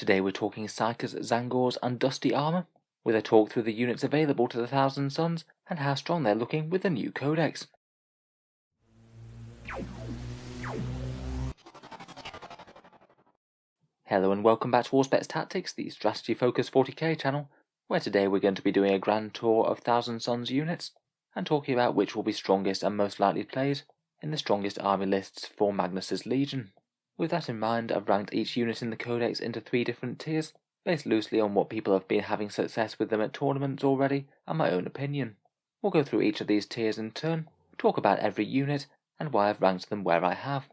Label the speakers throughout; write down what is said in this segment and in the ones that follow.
Speaker 1: Today we're talking Psychers, Zangors and Dusty Armour, with a talk through the units available to the Thousand Sons and how strong they're looking with the new codex. Hello and welcome back to Auspex Tactics, the strategy focused 40k channel, where today we're going to be doing a grand tour of Thousand Sons units and talking about which will be strongest and most likely played in the strongest army lists for Magnus's Legion. With that in mind, I've ranked each unit in the codex into 3 different tiers, based loosely on what people have been having success with them at tournaments already and my own opinion. We'll go through each of these tiers in turn, talk about every unit and why I've ranked them where I have.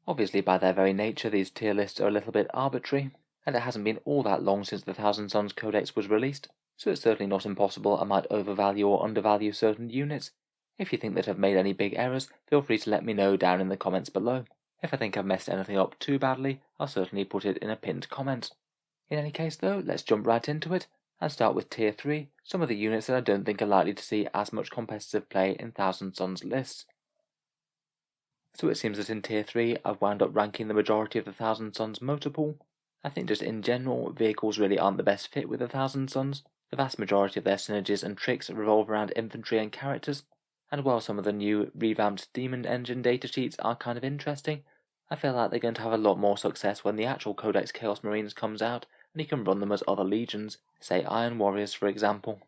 Speaker 1: Obviously by their very nature these tier lists are a little bit arbitrary, and it hasn't been all that long since the Thousand Sons codex was released, so it's certainly not impossible I might overvalue or undervalue certain units. If you think that I've made any big errors, feel free to let me know down in the comments below. If I think I've messed anything up too badly, I'll certainly put it in a pinned comment. In any case though, let's jump right into it, and start with Tier 3, some of the units that I don't think are likely to see as much competitive play in Thousand Sons lists. So it seems that in Tier 3 I've wound up ranking the majority of the Thousand Sons motor pool. I think just in general, vehicles really aren't the best fit with the Thousand Sons. The vast majority of their synergies and tricks revolve around infantry and characters, and while some of the new revamped Demon Engine datasheets are kind of interesting, I feel like they're going to have a lot more success when the actual Codex Chaos Marines comes out and you can run them as other legions, say Iron Warriors for example.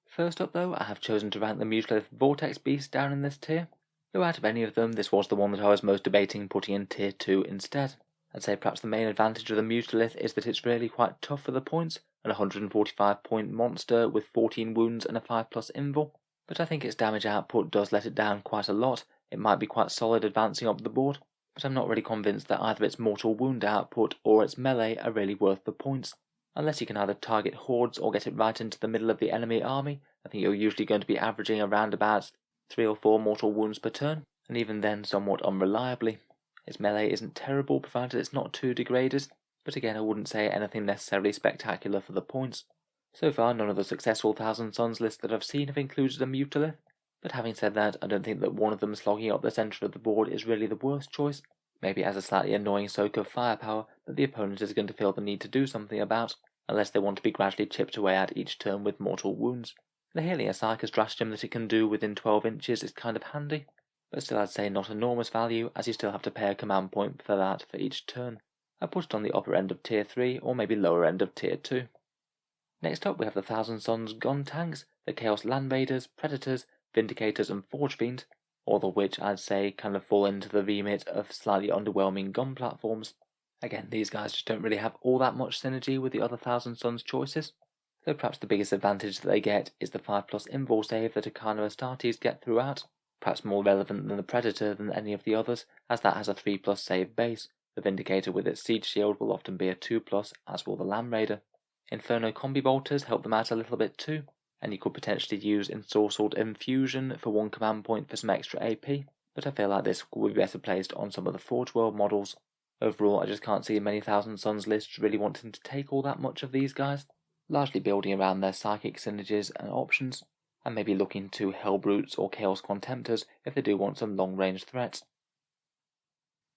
Speaker 1: First up though, I have chosen to rank the Mutalith Vortex Beast down in this tier, though out of any of them this was the one that I was most debating putting in Tier 2 instead. I'd say perhaps the main advantage of the Mutalith is that it's really quite tough for the points, an 145 point monster with 14 wounds and a 5+ invul, but I think its damage output does let it down quite a lot. It might be quite solid advancing up the board, but I'm not really convinced that either its mortal wound output or its melee are really worth the points. Unless you can either target hordes or get it right into the middle of the enemy army, I think you're usually going to be averaging around about 3 or 4 mortal wounds per turn, and even then somewhat unreliably. Its melee isn't terrible provided it's not too degraded, but again I wouldn't say anything necessarily spectacular for the points. So far none of the successful Thousand Sons lists that I've seen have included a Mutalith, but having said that, I don't think that one of them slogging up the centre of the board is really the worst choice. Maybe it has a slightly annoying soak of firepower that the opponent is going to feel the need to do something about, unless they want to be gradually chipped away at each turn with mortal wounds. The healing a Psyker stratagem that it can do within 12 inches is kind of handy, but still I'd say not enormous value, as you still have to pay a command point for that for each turn. I put it on the upper end of Tier 3, or maybe lower end of Tier 2. Next up we have the Thousand Sons gun tanks, the Chaos Land Raiders, Predators, Vindicators and Forge Fiend, all of which I'd say kind of fall into the remit of slightly underwhelming gun platforms. Again, these guys just don't really have all that much synergy with the other Thousand Sons choices, though perhaps the biggest advantage that they get is the 5+ invul save that Arcana Astartes get throughout, perhaps more relevant than the Predator than any of the others, as that has a 3+ save base. The Vindicator with its siege shield will often be a 2+, as will the Land Raider. Inferno Combi Bolters help them out a little bit too, and you could potentially use Ensorcelled Infusion for 1 command point for some extra AP, but I feel like this would be better placed on some of the Forge World models. Overall, I just can't see many Thousand Sons lists really wanting to take all that much of these guys, largely building around their psychic synergies and options, and maybe looking to Hellbrutes or Chaos Contemptors if they do want some long-range threats.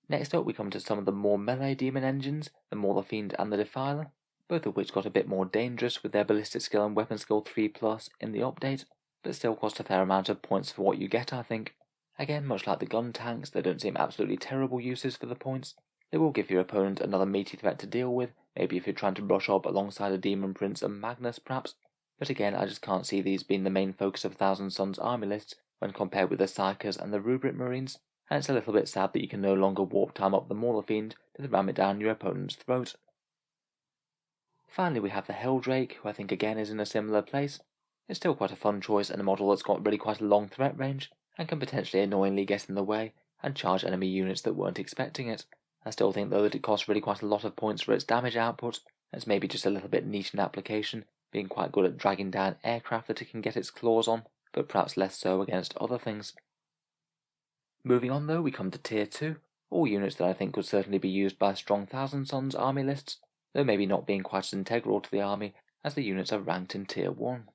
Speaker 1: Next up we come to some of the more melee demon engines, the Mauler Fiend and the Defiler, both of which got a bit more dangerous with their ballistic skill and weapon skill 3+ in the update, but still cost a fair amount of points for what you get I think. Again, much like the gun tanks, they don't seem absolutely terrible uses for the points. They will give your opponent another meaty threat to deal with, maybe if you're trying to rush up alongside a Demon Prince and Magnus perhaps, but again I just can't see these being the main focus of Thousand Sons army lists when compared with the Psychers and the Rubric Marines, and it's a little bit sad that you can no longer warp time up the Mauler Fiend to ram it down your opponent's throat. Finally we have the Helldrake, who I think again is in a similar place. It's still quite a fun choice and a model that's got really quite a long threat range, and can potentially annoyingly get in the way and charge enemy units that weren't expecting it. I still think though that it costs really quite a lot of points for its damage output, and it's maybe just a little bit niche in application, being quite good at dragging down aircraft that it can get its claws on, but perhaps less so against other things. Moving on though, we come to Tier 2, all units that I think could certainly be used by strong Thousand Sons army lists, though maybe not being quite as integral to the army as the units are ranked in Tier 1.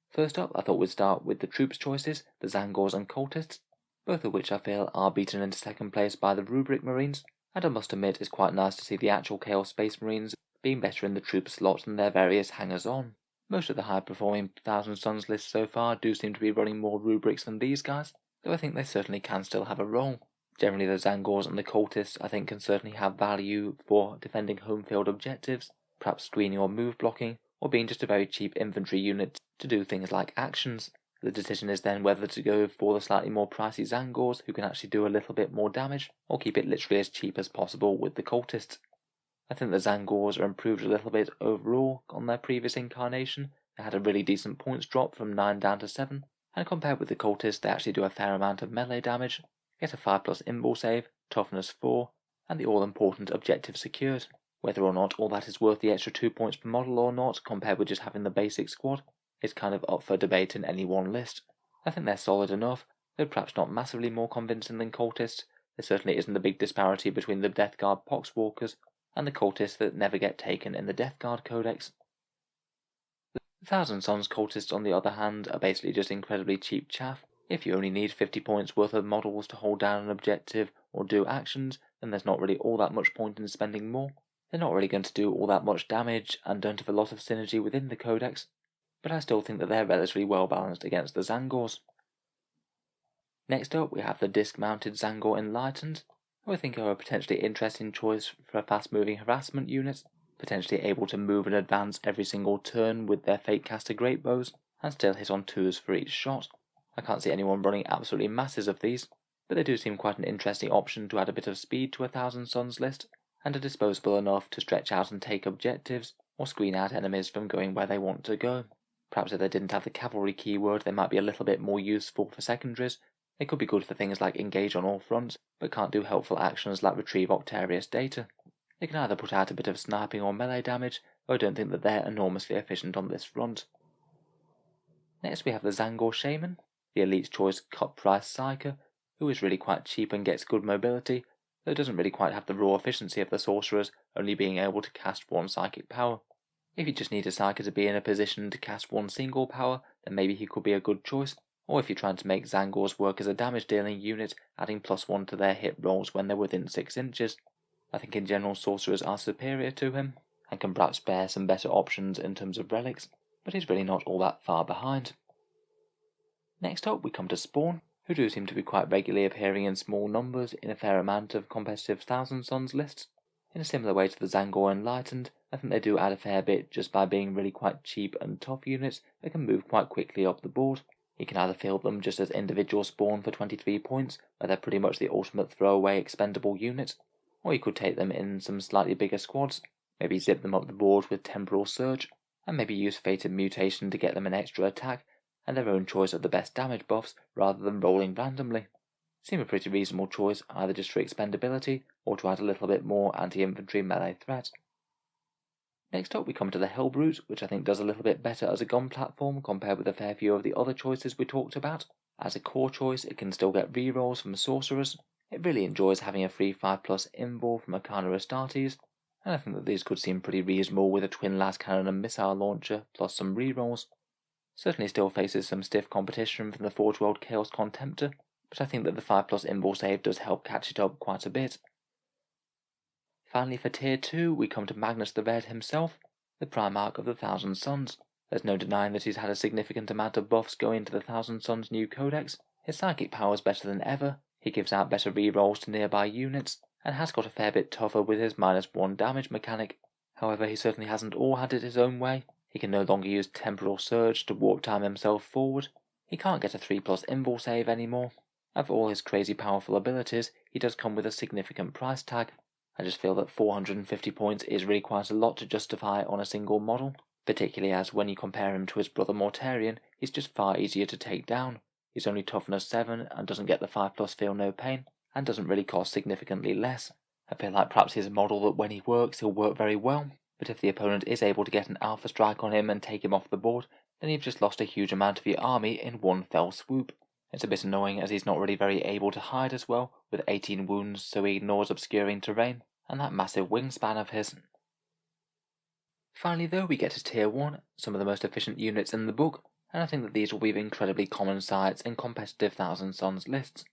Speaker 1: First up, I thought we'd start with the troops choices, the Zangors and Cultists, both of which I feel are beaten into second place by the Rubric Marines, and I must admit it's quite nice to see the actual Chaos Space Marines being better in the troop slot than their various hangers-on. Most of the high-performing Thousand Sons lists so far do seem to be running more rubrics than these guys, though I think they certainly can still have a role. Generally the Zangors and the Cultists I think can certainly have value for defending home field objectives, perhaps screening or move blocking, or being just a very cheap infantry unit to do things like actions. The decision is then whether to go for the slightly more pricey Zangors who can actually do a little bit more damage, or keep it literally as cheap as possible with the Cultists. I think the Zangors are improved a little bit overall on their previous incarnation. They had a really decent points drop from 9 down to 7, and compared with the Cultists they actually do a fair amount of melee damage, get a 5+ invul save, toughness 4, and the all-important objective secured. Whether or not all that is worth the extra 2 points per model or not, compared with just having the basic squad, is kind of up for debate in any one list. I think they're solid enough, though perhaps not massively more convincing than Cultists. There certainly isn't a big disparity between the Death Guard Poxwalkers and the Cultists that never get taken in the Death Guard Codex. The Thousand Sons Cultists, on the other hand, are basically just incredibly cheap chaff. If you only need 50 points worth of models to hold down an objective or do actions, then there's not really all that much point in spending more. They're not really going to do all that much damage and don't have a lot of synergy within the Codex, but I still think that they're relatively well balanced against the Zangors. Next up we have the disc-mounted Zangor Enlightened, who I think are a potentially interesting choice for a fast-moving harassment unit, potentially able to move and advance every single turn with their Fatecaster Greatbows, and still hit on 2s for each shot. I can't see anyone running absolutely masses of these, but they do seem quite an interesting option to add a bit of speed to a Thousand Sons list, and are disposable enough to stretch out and take objectives, or screen out enemies from going where they want to go. Perhaps if they didn't have the cavalry keyword they might be a little bit more useful for secondaries. They could be good for things like engage on all fronts, but can't do helpful actions like retrieve Octarius data. They can either put out a bit of sniping or melee damage, though I don't think that they're enormously efficient on this front. Next we have the Zangor Shaman, the elite choice cut-price Psyker, who is really quite cheap and gets good mobility, though doesn't really quite have the raw efficiency of the sorcerers, only being able to cast one psychic power. If you just need a Psyker to be in a position to cast one single power, then maybe he could be a good choice, or if you're trying to make Zangors work as a damage dealing unit, adding +1 to their hit rolls when they're within 6 inches. I think in general sorcerers are superior to him, and can perhaps spare some better options in terms of relics, but he's really not all that far behind. Next up we come to Spawn, who do seem to be quite regularly appearing in small numbers in a fair amount of competitive Thousand Sons lists. In a similar way to the Zangor Enlightened, I think they do add a fair bit just by being really quite cheap and tough units that can move quite quickly up the board. You can either field them just as individual Spawn for 23 points, where they're pretty much the ultimate throwaway expendable unit, or you could take them in some slightly bigger squads, maybe zip them up the board with Temporal Surge, and maybe use Fated Mutation to get them an extra attack, and their own choice of the best damage buffs rather than rolling randomly. Seem a pretty reasonable choice either just for expendability or to add a little bit more anti-infantry melee threat. Next up we come to the Hellbrute, which I think does a little bit better as a gun platform compared with a fair few of the other choices we talked about. As a core choice it can still get rerolls from sorcerers, it really enjoys having a free 5+ invul from Arcana Astartes, and I think that these could seem pretty reasonable with a twin las cannon and missile launcher plus some rerolls. Certainly still faces some stiff competition from the Forge World Chaos Contemptor, but I think that the 5+ invul save does help catch it up quite a bit. Finally for tier 2 we come to Magnus the Red himself, the Primarch of the Thousand Sons. There's no denying that he's had a significant amount of buffs go into the Thousand Sons new codex. His psychic power is better than ever, he gives out better rerolls to nearby units, and has got a fair bit tougher with his -1 damage mechanic. However, he certainly hasn't all had it his own way. He can no longer use Temporal Surge to warp time himself forward. He can't get a 3+ invul save anymore. And for all his crazy powerful abilities, he does come with a significant price tag. I just feel that 450 points is really quite a lot to justify on a single model, particularly as when you compare him to his brother Mortarion, he's just far easier to take down. He's only toughness 7 and doesn't get the 5+ feel no pain, and doesn't really cost significantly less. I feel like perhaps he's a model that when he works, he'll work very well, but if the opponent is able to get an alpha strike on him and take him off the board, then you've just lost a huge amount of your army in one fell swoop. It's a bit annoying as he's not really very able to hide as well, with 18 wounds so he ignores obscuring terrain, and that massive wingspan of his. Finally though we get to tier 1, some of the most efficient units in the book, and I think that these will be incredibly common sights in competitive Thousand Sons lists.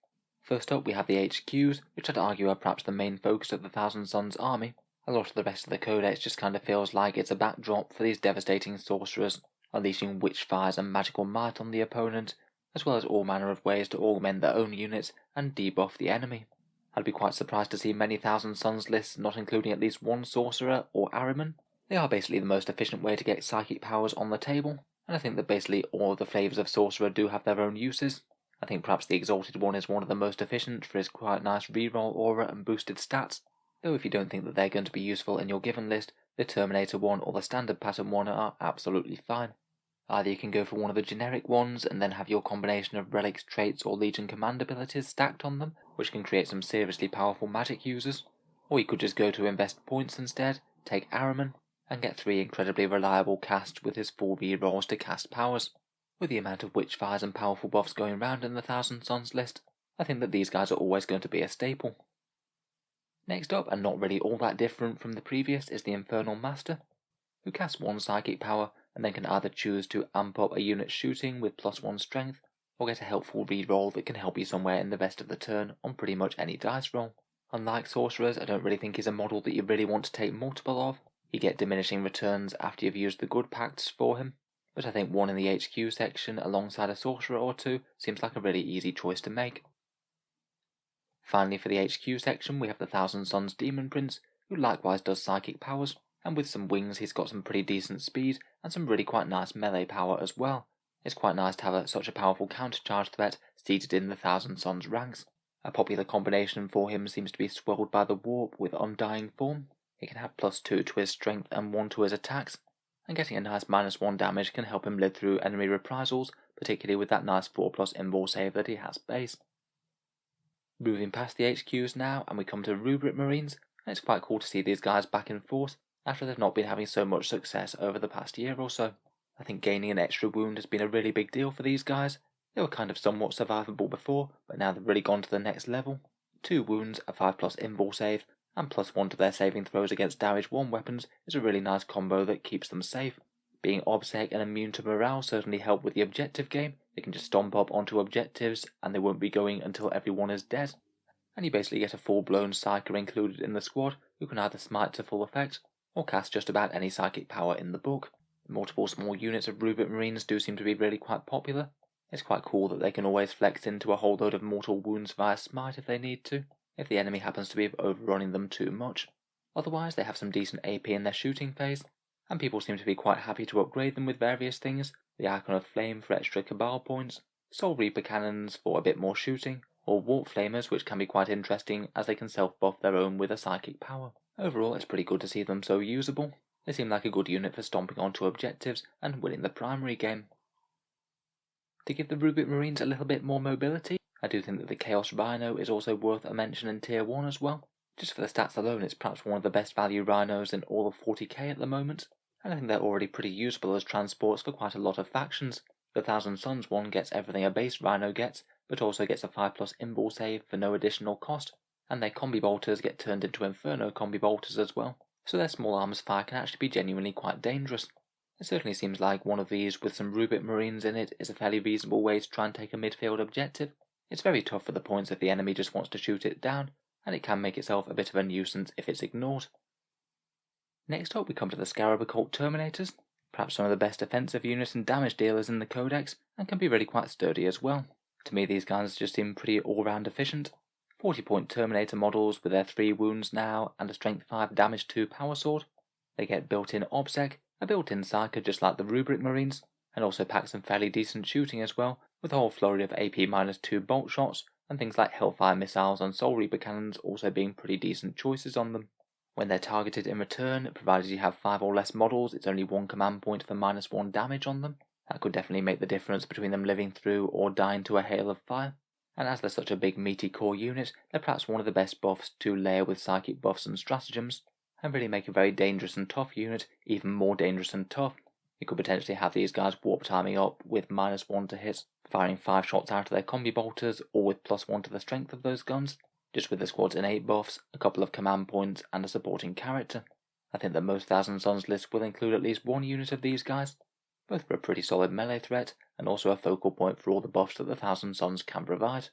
Speaker 1: First up we have the HQs, which I'd argue are perhaps the main focus of the Thousand Sons army. A lot of the rest of the codex just kind of feels like it's a backdrop for these devastating sorcerers, unleashing witch fires and magical might on the opponent, as well as all manner of ways to augment their own units and debuff the enemy. I'd be quite surprised to see many Thousand Sons lists not including at least one sorcerer or Ahriman. They are basically the most efficient way to get psychic powers on the table, and I think that basically all of the flavours of sorcerer do have their own uses. I think perhaps the Exalted one is one of the most efficient for his quite nice reroll aura and boosted stats, though if you don't think that they're going to be useful in your given list, the Terminator one or the Standard Pattern one are absolutely fine. Either you can go for one of the generic ones and then have your combination of relics, traits or Legion command abilities stacked on them, which can create some seriously powerful magic users, or you could just go to invest points instead, take Ahriman, and get 3 incredibly reliable casts with his 4 rerolls to cast powers. With the amount of witchfires and powerful buffs going round in the Thousand Sons list, I think that these guys are always going to be a staple. Next up, and not really all that different from the previous, is the Infernal Master, who casts 1 psychic power and then can either choose to amp up a unit's shooting with +1 strength, or get a helpful reroll that can help you somewhere in the rest of the turn on pretty much any dice roll. Unlike sorcerers, I don't really think he's a model that you really want to take multiple of. You get diminishing returns after you've used the good pacts for him, but I think one in the HQ section alongside a sorcerer or 2 seems like a really easy choice to make. Finally, for the HQ section, we have the Thousand Sons Demon Prince, who likewise does psychic powers, and with some wings he's got some pretty decent speed and some really quite nice melee power as well. It's quite nice to have such a powerful countercharge threat seated in the Thousand Sons ranks. A popular combination for him seems to be swelled by the Warp with Undying Form. He can have +2 to his strength and 1 to his attacks, and getting a nice -1 damage can help him live through enemy reprisals, particularly with that nice 4+ invul save that he has base. Moving past the HQs now, and we come to Rubric Marines, and it's quite cool to see these guys back in force after they've not been having so much success over the past year or so. I think gaining an extra wound has been a really big deal for these guys. They were kind of somewhat survivable before, but now they've really gone to the next level. 2 wounds, a 5+ invul save, and +1 to their saving throws against damage 1 weapons is a really nice combo that keeps them safe. Being obsec and immune to morale certainly help with the objective game. They can just stomp up onto objectives and they won't be going until everyone is dead. And you basically get a full-blown psyker included in the squad who can either smite to full effect or cast just about any psychic power in the book. Multiple small units of Rubric Marines do seem to be really quite popular. It's quite cool that they can always flex into a whole load of mortal wounds via smite if they need to, if the enemy happens to be overrunning them too much. Otherwise they have some decent AP in their shooting phase, and people seem to be quite happy to upgrade them with various things: the Icon of Flame for extra Cabal points, Soul Reaper cannons for a bit more shooting, or Warp Flamers, which can be quite interesting as they can self-buff their own with a psychic power. Overall, it's pretty good to see them so usable. They seem like a good unit for stomping onto objectives and winning the primary game. To give the Rubric Marines a little bit more mobility, I do think that the Chaos Rhino is also worth a mention in Tier 1 as well. Just for the stats alone, it's perhaps one of the best value rhinos in all of 40k at the moment, and I think they're already pretty usable as transports for quite a lot of factions. The Thousand Sons one gets everything a base rhino gets, but also gets a 5+ invul save for no additional cost, and their combi bolters get turned into Inferno combi bolters as well, so their small arms fire can actually be genuinely quite dangerous. It certainly seems like one of these with some Rubric Marines in it is a fairly reasonable way to try and take a midfield objective. It's very tough for the points if the enemy just wants to shoot it down, and it can make itself a bit of a nuisance if it's ignored. Next up we come to the Scarab Occult Terminators, perhaps some of the best offensive units and damage dealers in the codex, and can be really quite sturdy as well. To me these guys just seem pretty all-round efficient. 40-point Terminator models with their 3 wounds now and a strength 5 damage 2 power sword. They get built-in obsec, a built-in psyker just like the Rubric Marines, and also pack some fairly decent shooting as well, with a whole flurry of AP -2 bolt shots, and things like Hellfire missiles and Soul Reaper cannons also being pretty decent choices on them. When they're targeted in return, provided you have 5 or less models, it's only 1 command point for -1 damage on them. That could definitely make the difference between them living through or dying to a hail of fire. And as they're such a big meaty core unit, they're perhaps one of the best buffs to layer with psychic buffs and stratagems, and really make a very dangerous and tough unit even more dangerous and tough. You could potentially have these guys warp timing up with -1 to hit, firing 5 shots out of their combi bolters, or with +1 to the strength of those guns, just with the squad's innate buffs, a couple of command points, and a supporting character. I think that most Thousand Sons lists will include at least 1 unit of these guys, both for a pretty solid melee threat, and also a focal point for all the buffs that the Thousand Sons can provide.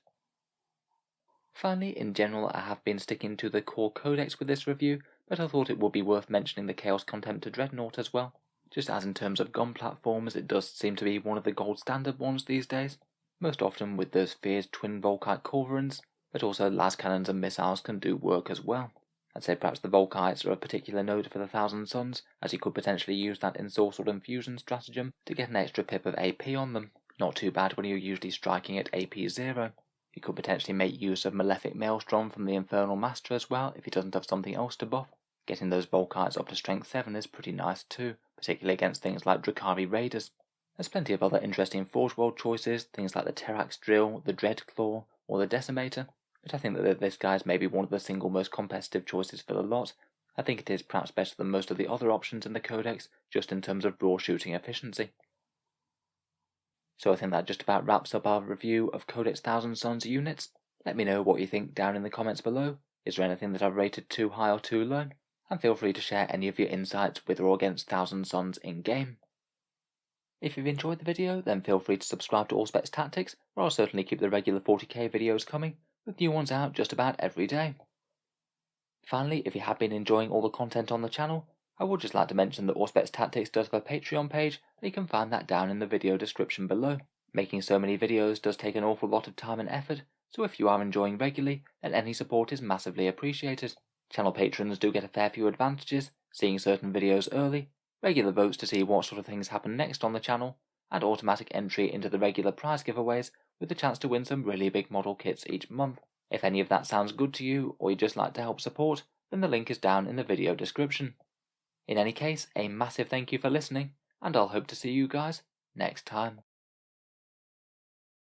Speaker 1: Finally, in general, I have been sticking to the core codex with this review, but I thought it would be worth mentioning the Chaos Contemptor Dreadnought as well, just as in terms of gun platforms it does seem to be one of the gold standard ones these days, most often with those feared twin Volkite culverins, but also las cannons and missiles can do work as well. I'd say perhaps the Volkites are a particular note for the Thousand Suns, as you could potentially use that ensorcelled infusion stratagem to get an extra pip of AP on them. Not too bad when you're usually striking at AP 0. You could potentially make use of Malefic Maelstrom from the Infernal Master as well if he doesn't have something else to buff. Getting those Volkites up to strength 7 is pretty nice too, particularly against things like Drakari Raiders. There's plenty of other interesting Forge World choices, things like the Terax Drill, the Dreadclaw, or the Decimator, but I think that this guy is maybe one of the single most competitive choices for the lot. I think it is perhaps better than most of the other options in the codex, just in terms of raw shooting efficiency. So I think that just about wraps up our review of Codex Thousand Suns units. Let me know what you think down in the comments below. Is there anything that I've rated too high or too low? And feel free to share any of your insights with or against Thousand Suns in-game. If you've enjoyed the video, then feel free to subscribe to Auspex Tactics, where I'll certainly keep the regular 40k videos coming, with new ones out just about every day. Finally, if you have been enjoying all the content on the channel, I would just like to mention that Auspex Tactics does have a Patreon page, and you can find that down in the video description below. Making so many videos does take an awful lot of time and effort, so if you are enjoying regularly, then any support is massively appreciated. Channel patrons do get a fair few advantages, seeing certain videos early, regular votes to see what sort of things happen next on the channel, and automatic entry into the regular prize giveaways with the chance to win some really big model kits each month. If any of that sounds good to you, or you'd just like to help support, then the link is down in the video description. In any case, a massive thank you for listening, and I'll hope to see you guys next time.